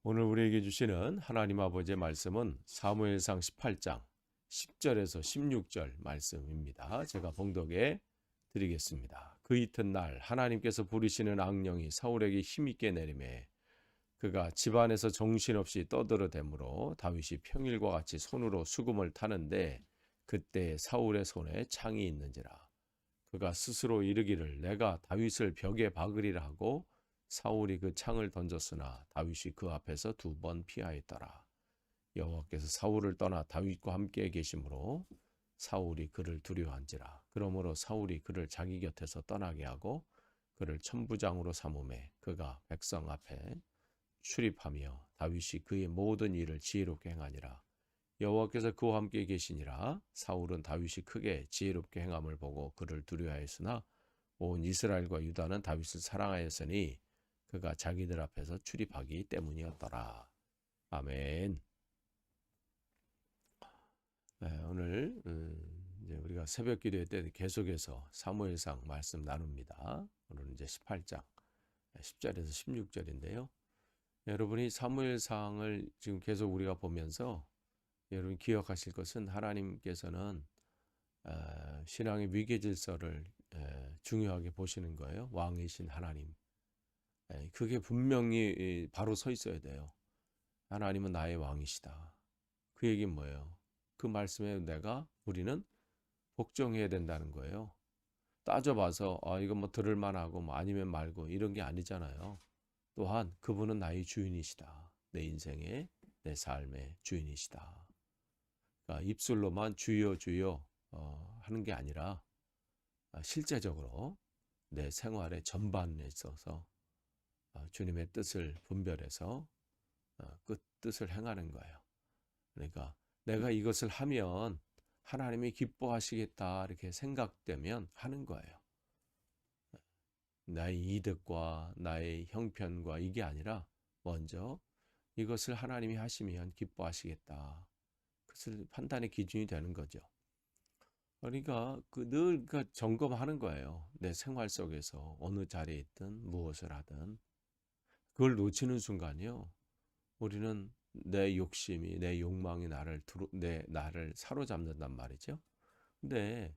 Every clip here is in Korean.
오늘 우리에게 주시는 하나님 아버지의 말씀은 사무엘상 18장 10절에서 16절 말씀입니다. 제가 봉독해 드리겠습니다. 그 이튿날 하나님께서 부리시는 악령이 사울에게 힘있게 내리매 그가 집안에서 정신없이 떠들어대므로 다윗이 평일과 같이 손으로 수금을 타는데 그때 사울의 손에 창이 있는지라. 그가 스스로 이르기를 내가 다윗을 벽에 박으리라 하고 사울이 그 창을 던졌으나 다윗이 그 앞에서 2번 피하였더라. 여호와께서 사울을 떠나 다윗과 함께 계심으로 사울이 그를 두려워한지라. 그러므로 사울이 그를 자기 곁에서 떠나게 하고 그를 천부장으로 삼음에 그가 백성 앞에 출입하며 다윗이 그의 모든 일을 지혜롭게 행하니라. 여호와께서 그와 함께 계시니라. 사울은 다윗이 크게 지혜롭게 행함을 보고 그를 두려워하였으나 온 이스라엘과 유다는 다윗을 사랑하였으니 그가 자기들 앞에서 출입하기 때문이었더라. 아멘. 네, 오늘 이제 우리가 새벽 기도회 때 계속해서 사무엘상 말씀 나눕니다. 오늘은 이제 18장 10절에서 16절인데요. 여러분이 사무엘상을 지금 계속 우리가 보면서 여러분 기억하실 것은 하나님께서는 신앙의 위계 질서를 중요하게 보시는 거예요. 왕이신 하나님. 그게 분명히 바로 서 있어야 돼요. 하나님은 나의 왕이시다. 그 얘기는 뭐예요? 그 말씀에 우리는 복종해야 된다는 거예요. 따져봐서 이건 뭐 들을 만하고 뭐 아니면 말고 이런 게 아니잖아요. 또한 그분은 나의 주인이시다. 내 인생의 내 삶의 주인이시다. 그러니까 입술로만 주여 주여 하는 게 아니라 실제적으로 내 생활의 전반에 있어서 주님의 뜻을 분별해서 그 뜻을 행하는 거예요. 그러니까 내가 이것을 하면 하나님이 기뻐하시겠다 이렇게 생각되면 하는 거예요. 나의 이득과 나의 형편과 이게 아니라 먼저 이것을 하나님이 하시면 기뻐하시겠다. 그것을 판단의 기준이 되는 거죠. 그러니까 늘 점검하는 거예요. 내 생활 속에서 어느 자리에 있든 무엇을 하든 그걸 놓치는 순간이요. 우리는 내 욕심이 내 욕망이 나를 사로잡는단 말이죠. 근데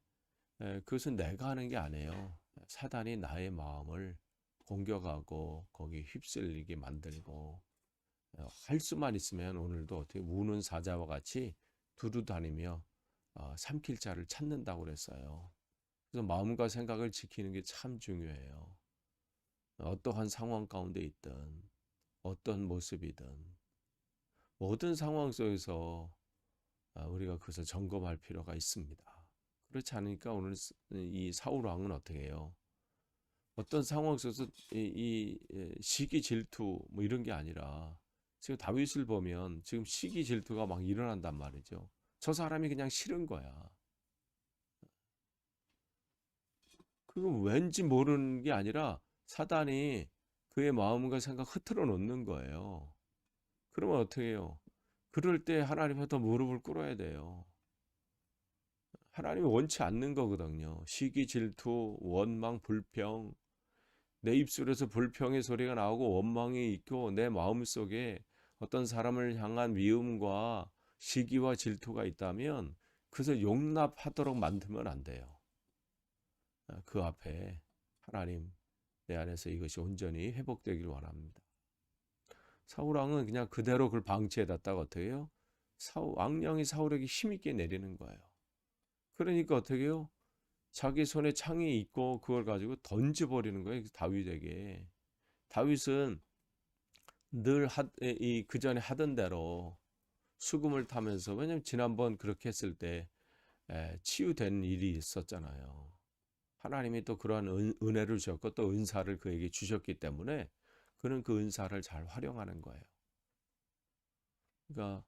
그것은 내가 하는 게 아니에요. 사단이 나의 마음을 공격하고 거기 휩쓸리게 만들고 할 수만 있으면 오늘도 어떻게 우는 사자와 같이 두루 다니며 삼킬 자를 찾는다고 그랬어요. 그래서 마음과 생각을 지키는 게 참 중요해요. 어떠한 상황 가운데 있든 어떤 모습이든 모든 상황 속에서 우리가 그것을 점검할 필요가 있습니다. 그렇지 않으니까 오늘 이 사울 왕은 어떻게 해요? 어떤 상황 속에서 시기 질투 뭐 이런 게 아니라 지금 다윗을 보면 지금 시기 질투가 막 일어난단 말이죠. 저 사람이 그냥 싫은 거야. 그건 왠지 모르는 게 아니라 사단이 그의 마음과 생각 흐트러 놓는 거예요. 그러면 어떻게 해요? 그럴 때 하나님한테 더 무릎을 꿇어야 돼요. 하나님이 원치 않는 거거든요. 시기, 질투, 원망, 불평. 내 입술에서 불평의 소리가 나오고 원망이 있고 내 마음속에 어떤 사람을 향한 미움과 시기와 질투가 있다면 그것을 용납하도록 만들면 안 돼요. 그 앞에 하나님 내 안에서 이것이 온전히 회복되기를 원합니다. 사울 왕은 그냥 그대로 그걸 방치해뒀다가 어떻게 해요? 왕령이 사울에게 힘있게 내리는 거예요. 그러니까 어떻게 해요? 자기 손에 창이 있고 그걸 가지고 던져버리는 거예요. 다윗에게. 다윗은 늘 그 전에 하던 대로 수금을 타면서 왜냐면 지난번 그렇게 했을 때 치유된 일이 있었잖아요. 하나님이 또 그러한 은혜를 주셨고 또 은사를 그에게 주셨기 때문에 그는 그 은사를 잘 활용하는 거예요. 그러니까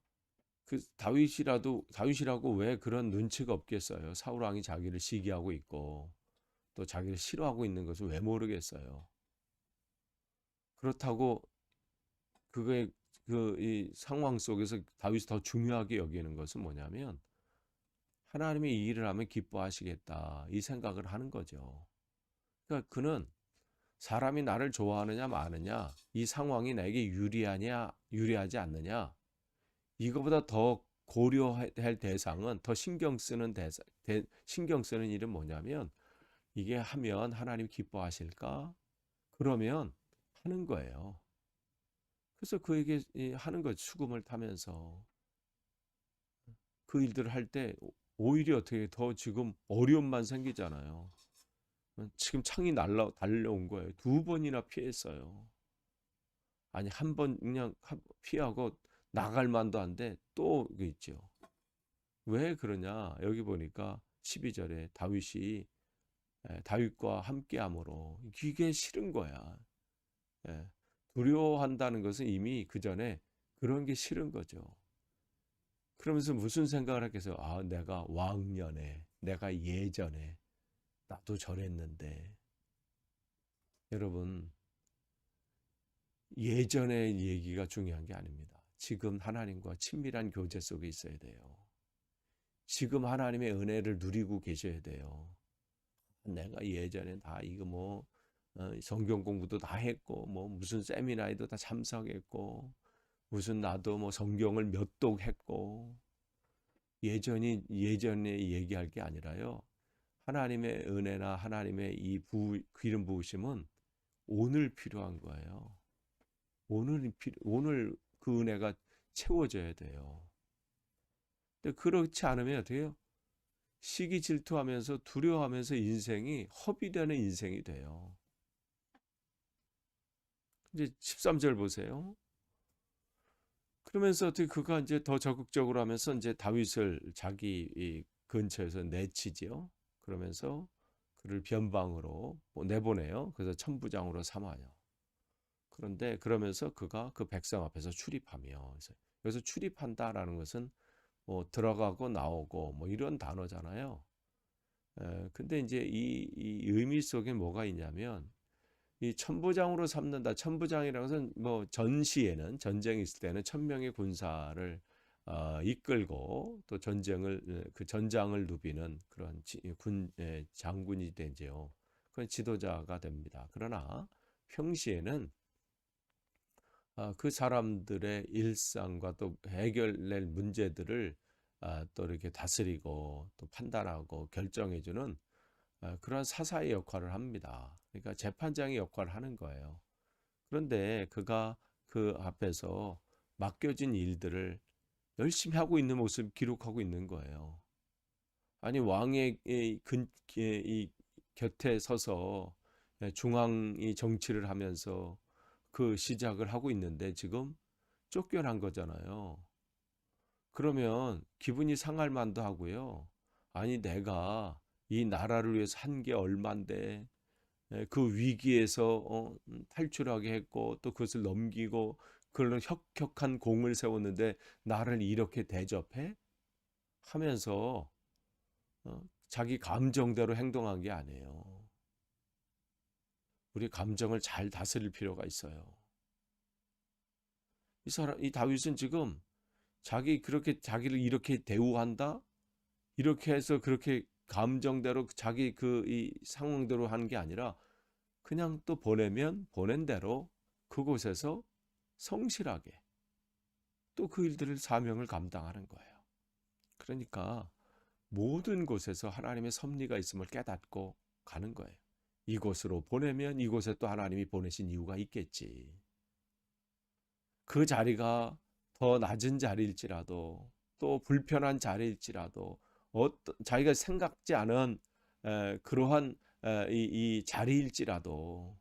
그 다윗이라고 왜 그런 눈치가 없겠어요? 사울 왕이 자기를 시기하고 있고 또 자기를 싫어하고 있는 것을 왜 모르겠어요? 그렇다고 그게 이 상황 속에서 다윗이 더 중요하게 여기는 것은 뭐냐면 하나님이 이 일을 하면 기뻐하시겠다 이 생각을 하는 거죠. 그러니까 그는 사람이 나를 좋아하느냐 마느냐, 이 상황이 나에게 유리하냐 유리하지 않느냐, 이거보다 더 고려할 대상은, 더 신경 쓰는 일은 뭐냐면, 이게 하면 하나님 기뻐하실까? 그러면 하는 거예요. 그래서 그에게 하는 거, 수금을 타면서 그 일들을 할 때 오히려 어떻게 더 지금 어려움만 생기잖아요. 지금 창이 달려온 거예요. 두 번이나 피했어요. 아니, 한 번 그냥 피하고 나갈 만도 한데 또 있죠. 왜 그러냐? 여기 보니까 12절에 다윗과 함께함으로, 이게 싫은 거야. 예, 두려워한다는 것은 이미 그 전에 그런 게 싫은 거죠. 그러면서 무슨 생각을 하겠어요? 아, 내가 왕년에, 내가 예전에 나도 저랬는데. 여러분, 예전의 얘기가 중요한 게 아닙니다. 지금 하나님과 친밀한 교제 속에 있어야 돼요. 지금 하나님의 은혜를 누리고 계셔야 돼요. 내가 예전에 다 이거 성경 공부도 다 했고, 무슨 세미나에도 다 참석했고, 무슨 나도 성경을 몇 독 했고, 예전에 얘기할 게 아니라요. 하나님의 은혜나 하나님의 이 기름 부으심은 오늘 필요한 거예요. 오늘 그 은혜가 채워져야 돼요. 근데 그렇지 않으면 어떻게 해요? 시기 질투하면서 두려워하면서 인생이 허비되는 인생이 돼요. 이제 13절 보세요. 그러면서 어떻게 그가 이제 더 적극적으로 하면서 이제 다윗을 자기 근처에서 내치지요. 그러면서 그를 변방으로 내보내요. 그래서 천부장으로 삼아요. 그런데 그러면서 그가 그 백성 앞에서 출입하며, 그래서 출입한다라는 것은 들어가고 나오고 이런 단어잖아요. 근데 이제 이 의미 속에 뭐가 있냐면, 이 천부장으로 삼는다. 천부장이라는 것은 전시에는, 전쟁이 있을 때는 1,000명의 군사를 이끌고 또 그 전장을 누비는 그런 장군이 되죠. 그런 지도자가 됩니다. 그러나 평시에는 그 사람들의 일상과 또 해결될 문제들을 또 이렇게 다스리고 또 판단하고 결정해주는 그런 사사의 역할을 합니다. 그러니까 재판장의 역할을 하는 거예요. 그런데 그가 그 앞에서 맡겨진 일들을 열심히 하고 있는 모습 기록하고 있는 거예요. 아니, 왕의 이 곁에 서서 중앙이 정치를 하면서 그 시작을 하고 있는데 지금 쫓겨난 거잖아요. 그러면 기분이 상할 만도 하고요. 아니, 내가 이 나라를 위해서 한 게 얼만데, 그 위기에서 탈출하게 했고 또 그것을 넘기고 그런 혁혁한 공을 세웠는데 나를 이렇게 대접해? 하면서 자기 감정대로 행동한 게 아니에요. 우리 감정을 잘 다스릴 필요가 있어요. 이 다윗은 지금 자기를 이렇게 대우한다? 이렇게 해서 그렇게 감정대로 자기 이 상황대로 하는 게 아니라 그냥 또 보내면 보낸 대로 그곳에서 성실하게 또 그 일들을 사명을 감당하는 거예요. 그러니까 모든 곳에서 하나님의 섭리가 있음을 깨닫고 가는 거예요. 이곳으로 보내면 이곳에 또 하나님이 보내신 이유가 있겠지. 그 자리가 더 낮은 자리일지라도 또 불편한 자리일지라도 자기가 생각지 않은 그러한 이 자리일지라도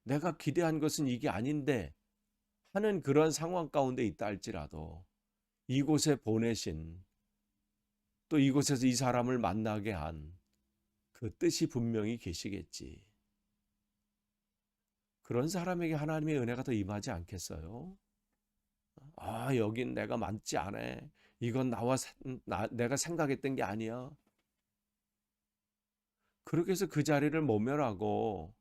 내가 기대한 것은 이게 아닌데 하는 그런 상황 가운데 있다 할지라도 이곳에 보내신, 또 이곳에서 이 사람을 만나게 한 그 뜻이 분명히 계시겠지. 그런 사람에게 하나님의 은혜가 더 임하지 않겠어요? 아, 여긴 내가 맞지 않아. 이건 내가 생각했던 게 아니야. 그렇게 해서 그 자리를 모면하고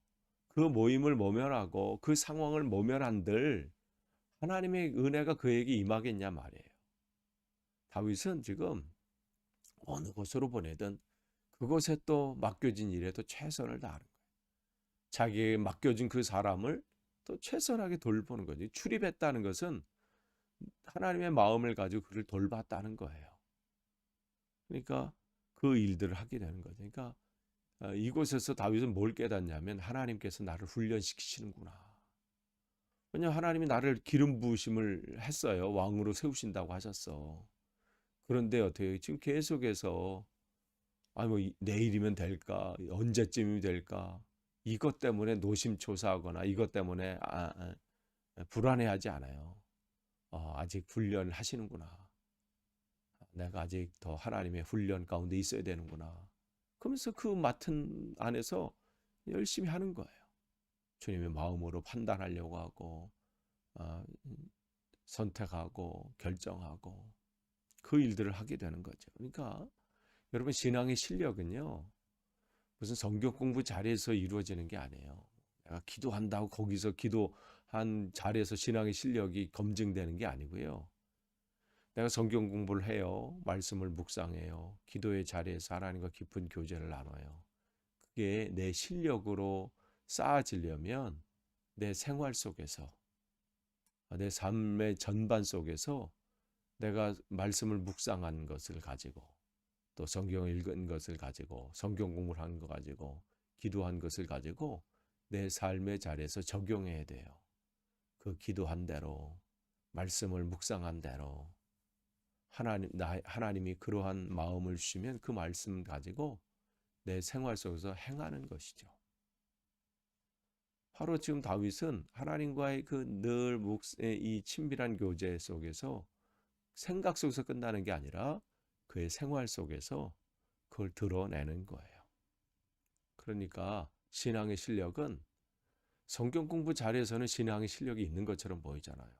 그 모임을 모면하고 그 상황을 모면한들 하나님의 은혜가 그에게 임하겠냐 말이에요. 다윗은 지금 어느 곳으로 보내든 그곳에 또 맡겨진 일에도 최선을 다하는 거예요. 자기에게 맡겨진 그 사람을 또 최선하게 돌보는 거죠. 출입했다는 것은 하나님의 마음을 가지고 그를 돌봤다는 거예요. 그러니까 그 일들을 하게 되는 거죠. 그러니까 이곳에서 다윗은 뭘 깨닫냐면 하나님께서 나를 훈련시키시는구나. 왜냐하면 하나님이 나를 기름 부으심을 했어요. 왕으로 세우신다고 하셨어. 그런데 어떻게 지금 계속해서 뭐 내일이면 될까? 언제쯤이 될까? 이것 때문에 노심초사하거나 이것 때문에 불안해하지 않아요. 아직 훈련을 하시는구나. 내가 아직 더 하나님의 훈련 가운데 있어야 되는구나. 그러면서 그 맡은 안에서 열심히 하는 거예요. 주님의 마음으로 판단하려고 하고 선택하고 결정하고 그 일들을 하게 되는 거죠. 그러니까 여러분 신앙의 실력은요. 무슨 성경 공부 자리에서 이루어지는 게 아니에요. 내가 기도한다고 거기서 기도한 자리에서 신앙의 실력이 검증되는 게 아니고요. 내가 성경 공부를 해요. 말씀을 묵상해요. 기도의 자리에서 하나님과 깊은 교제를 나눠요. 그게 내 실력으로 쌓아지려면 내 생활 속에서, 내 삶의 전반 속에서 내가 말씀을 묵상한 것을 가지고 또 성경을 읽은 것을 가지고 성경 공부를 한 거 가지고 기도한 것을 가지고 내 삶의 자리에서 적용해야 돼요. 그 기도한 대로 말씀을 묵상한 대로 하나님이 그러한 마음을 주시면 그 말씀 가지고 내 생활 속에서 행하는 것이죠. 바로 지금 다윗은 하나님과의 그 늘 이 친밀한 교제 속에서 생각 속에서 끝나는 게 아니라 그의 생활 속에서 그걸 드러내는 거예요. 그러니까 신앙의 실력은 성경 공부 자리에서는 신앙의 실력이 있는 것처럼 보이잖아요.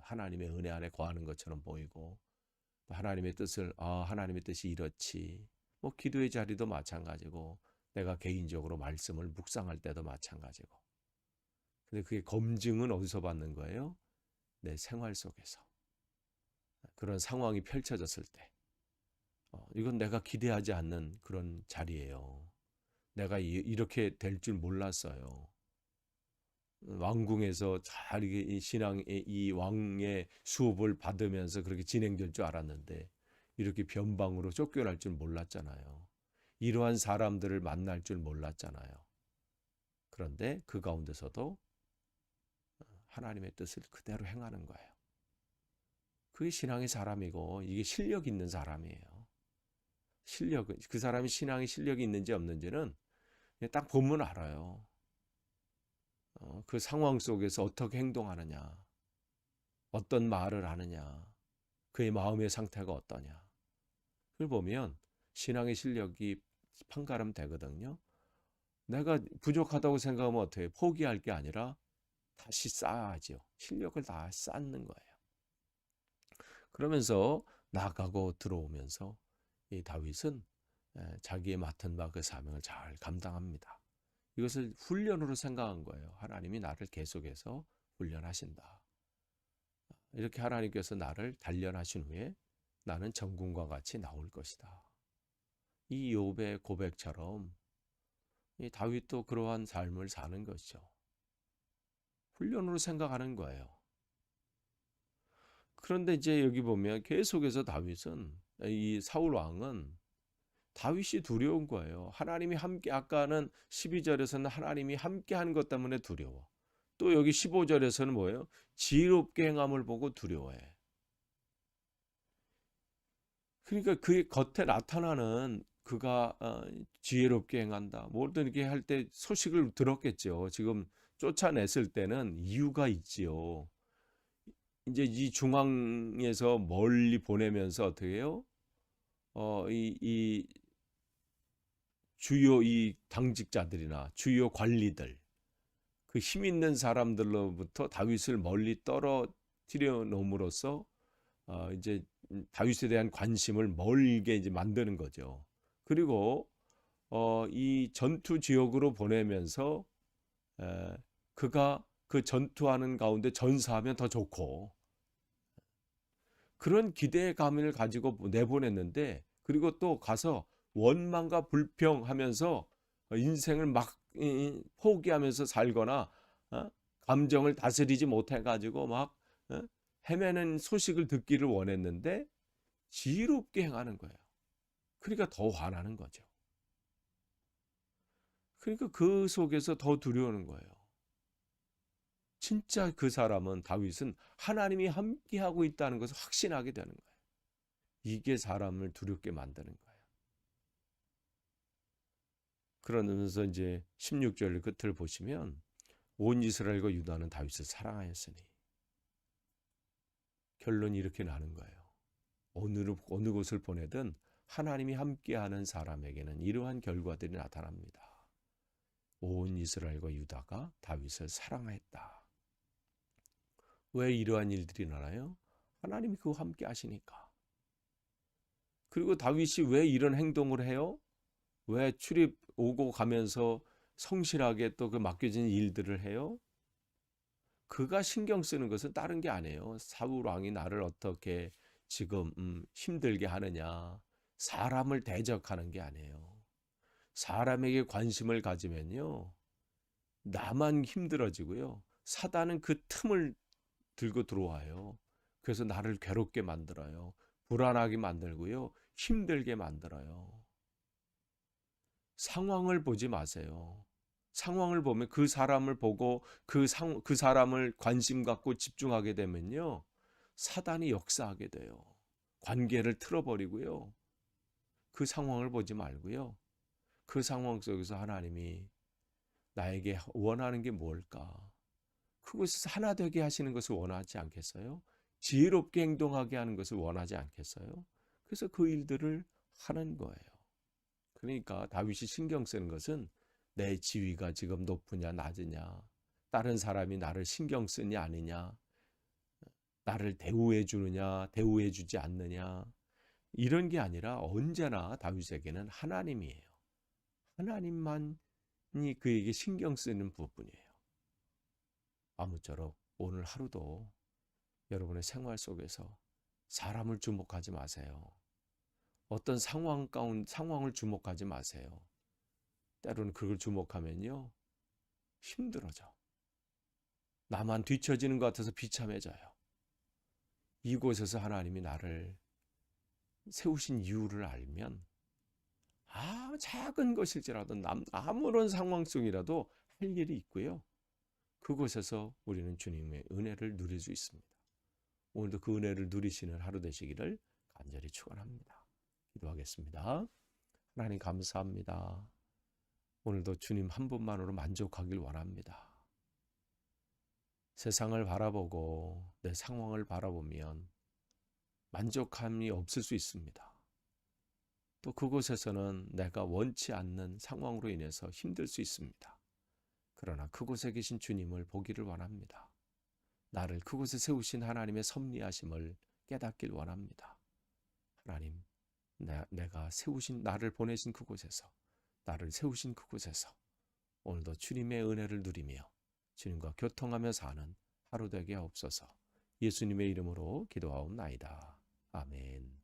하나님의 은혜 안에 거하는 것처럼 보이고 하나님의 뜻을 하나님의 뜻이 이렇지. 기도의 자리도 마찬가지고 내가 개인적으로 말씀을 묵상할 때도 마찬가지고. 근데 그게 검증은 어디서 받는 거예요? 내 생활 속에서. 그런 상황이 펼쳐졌을 때. 이건 내가 기대하지 않는 그런 자리예요. 내가 이렇게 될 줄 몰랐어요. 왕궁에서 잘 이 신앙의 이 왕의 수업을 받으면서 그렇게 진행될 줄 알았는데 이렇게 변방으로 쫓겨날 줄 몰랐잖아요. 이러한 사람들을 만날 줄 몰랐잖아요. 그런데 그 가운데서도 하나님의 뜻을 그대로 행하는 거예요. 그게 신앙의 사람이고 이게 실력 있는 사람이에요. 실력은 그 사람이 신앙의 실력이 있는지 없는지는 딱 보면 알아요. 그 상황 속에서 어떻게 행동하느냐, 어떤 말을 하느냐, 그의 마음의 상태가 어떠냐. 그걸 보면 신앙의 실력이 판가름 되거든요. 내가 부족하다고 생각하면 어떻게 포기할 게 아니라 다시 쌓아야죠. 실력을 다 쌓는 거예요. 그러면서 나가고 들어오면서 이 다윗은 자기의 맡은 바 그 사명을 잘 감당합니다. 이것을 훈련으로 생각한 거예요. 하나님이 나를 계속해서 훈련하신다. 이렇게 하나님께서 나를 단련하신 후에 나는 정금과 같이 나올 것이다. 이 욥의 고백처럼 이 다윗도 그러한 삶을 사는 것이죠. 훈련으로 생각하는 거예요. 그런데 이제 여기 보면 계속해서 다윗은 이 사울 왕은 다윗이 두려운 거예요. 하나님이 함께 아까는 12절에서는 하나님이 함께 하는 것 때문에 두려워. 또 여기 15절에서는 뭐예요? 지혜롭게 행함을 보고 두려워해. 그러니까 그의 겉에 나타나는 그가 지혜롭게 행한다. 뭐든 이렇게 할 때 소식을 들었겠죠. 지금 쫓아냈을 때는 이유가 있지요. 이제 이 중앙에서 멀리 보내면서 어떻게 해요? 이 주요 이 당직자들이나 주요 관리들, 그 힘 있는 사람들로부터 다윗을 멀리 떨어뜨려 놓음으로써 이제 다윗에 대한 관심을 멀게 이제 만드는 거죠. 그리고 이 전투 지역으로 보내면서 그가 그 전투하는 가운데 전사하면 더 좋고 그런 기대감을 가지고 내보냈는데 그리고 또 가서 원망과 불평하면서 인생을 막 포기하면서 살거나 감정을 다스리지 못해가지고 막 헤매는 소식을 듣기를 원했는데 지혜롭게 행하는 거예요. 그러니까 더 화나는 거죠. 그러니까 그 속에서 더 두려우는 거예요. 진짜 그 사람은, 다윗은 하나님이 함께하고 있다는 것을 확신하게 되는 거예요. 이게 사람을 두렵게 만드는 거예요. 그러면서 이제 16절 끝을 보시면 온 이스라엘과 유다는 다윗을 사랑하였으니, 결론이 이렇게 나는 거예요. 어느 곳을 보내든 하나님이 함께하는 사람에게는 이러한 결과들이 나타납니다. 온 이스라엘과 유다가 다윗을 사랑했다. 왜 이러한 일들이 나나요? 하나님이 그와 함께 하시니까. 그리고 다윗이 왜 이런 행동을 해요? 왜 출입 오고 가면서 성실하게 또 그 맡겨진 일들을 해요? 그가 신경 쓰는 것은 다른 게 아니에요. 사울 왕이 나를 어떻게 지금 힘들게 하느냐, 사람을 대적하는 게 아니에요. 사람에게 관심을 가지면요, 나만 힘들어지고요, 사단은 그 틈을 들고 들어와요. 그래서 나를 괴롭게 만들어요. 불안하게 만들고요, 힘들게 만들어요. 상황을 보지 마세요. 상황을 보면 그 사람을 보고 그 사람을 관심 갖고 집중하게 되면요, 사단이 역사하게 돼요. 관계를 틀어버리고요. 그 상황을 보지 말고요, 그 상황 속에서 하나님이 나에게 원하는 게 뭘까? 그것을 하나 되게 하시는 것을 원하지 않겠어요? 지혜롭게 행동하게 하는 것을 원하지 않겠어요? 그래서 그 일들을 하는 거예요. 그러니까 다윗이 신경 쓰는 것은 내 지위가 지금 높으냐 낮으냐, 다른 사람이 나를 신경 쓰냐 아니냐, 나를 대우해 주느냐 대우해 주지 않느냐, 이런 게 아니라 언제나 다윗에게는 하나님이에요. 하나님만이 그에게 신경 쓰는 부분이에요. 아무쪼록 오늘 하루도 여러분의 생활 속에서 사람을 주목하지 마세요. 어떤 상황을 주목하지 마세요. 때로는 그걸 주목하면요, 힘들어져. 나만 뒤처지는 것 같아서 비참해져요. 이곳에서 하나님이 나를 세우신 이유를 알면 작은 것일지라도 아무런 상황 속이라도 할 일이 있고요, 그곳에서 우리는 주님의 은혜를 누릴 수 있습니다. 오늘도 그 은혜를 누리시는 하루 되시기를 간절히 축원합니다. 기도하겠습니다. 하나님 감사합니다. 오늘도 주님 한 분만으로 만족하길 원합니다. 세상을 바라보고 내 상황을 바라보면 만족함이 없을 수 있습니다. 또 그곳에서는 내가 원치 않는 상황으로 인해서 힘들 수 있습니다. 그러나 그곳에 계신 주님을 보기를 원합니다. 나를 그곳에 세우신 하나님의 섭리하심을 깨닫길 원합니다. 하나님, 내가 세우신, 나를 보내신 그곳에서, 나를 세우신 그곳에서 오늘도 주님의 은혜를 누리며 주님과 교통하며 사는 하루 되게 하옵소서. 예수님의 이름으로 기도하옵나이다. 아멘.